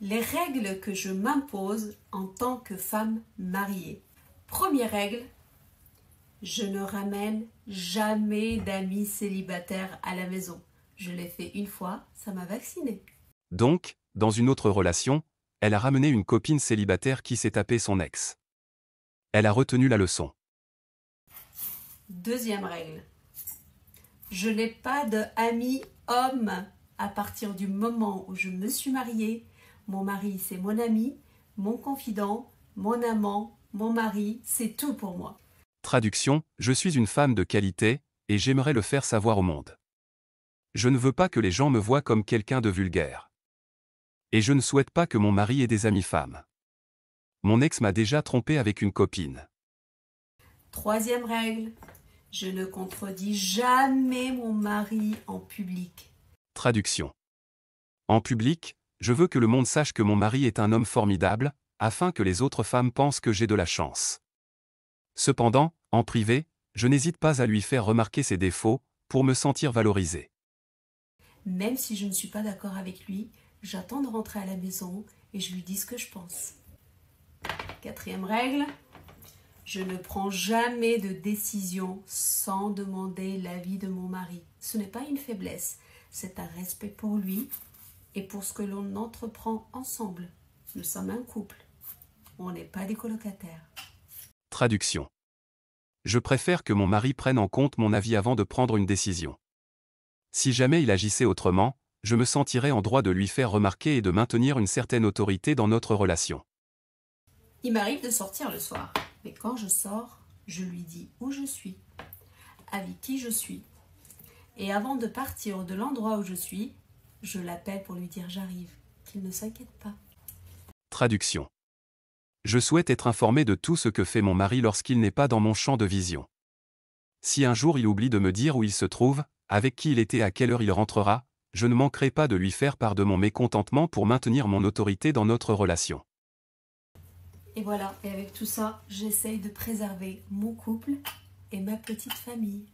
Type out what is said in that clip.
Les règles que je m'impose en tant que femme mariée. Première règle, je ne ramène jamais d'amis célibataires à la maison. Je l'ai fait une fois, ça m'a vaccinée. Donc, dans une autre relation, elle a ramené une copine célibataire qui s'est tapé son ex. Elle a retenu la leçon. Deuxième règle, je n'ai pas d'amis hommes à partir du moment où je me suis mariée. Mon mari, c'est mon ami, mon confident, mon amant, mon mari, c'est tout pour moi. Traduction, je suis une femme de qualité, et j'aimerais le faire savoir au monde. Je ne veux pas que les gens me voient comme quelqu'un de vulgaire. Et je ne souhaite pas que mon mari ait des amies femmes. Mon ex m'a déjà trompé avec une copine. Troisième règle, je ne contredis jamais mon mari en public. Traduction. En public, je veux que le monde sache que mon mari est un homme formidable, afin que les autres femmes pensent que j'ai de la chance. Cependant, en privé, je n'hésite pas à lui faire remarquer ses défauts, pour me sentir valorisée. Même si je ne suis pas d'accord avec lui, j'attends de rentrer à la maison et je lui dis ce que je pense. Quatrième règle, je ne prends jamais de décision sans demander l'avis de mon mari. Ce n'est pas une faiblesse, c'est un respect pour lui et pour ce que l'on entreprend ensemble. Nous sommes un couple, on n'est pas des colocataires. Traduction. Je préfère que mon mari prenne en compte mon avis avant de prendre une décision. Si jamais il agissait autrement, je me sentirais en droit de lui faire remarquer et de maintenir une certaine autorité dans notre relation. Il m'arrive de sortir le soir, mais quand je sors, je lui dis où je suis, avec qui je suis. Et avant de partir de l'endroit où je suis, je l'appelle pour lui dire j'arrive, qu'il ne s'inquiète pas. Traduction. Je souhaite être informé de tout ce que fait mon mari lorsqu'il n'est pas dans mon champ de vision. Si un jour il oublie de me dire où il se trouve, avec qui il était, à quelle heure il rentrera, je ne manquerai pas de lui faire part de mon mécontentement pour maintenir mon autorité dans notre relation. Et voilà, et avec tout ça, j'essaye de préserver mon couple et ma petite famille.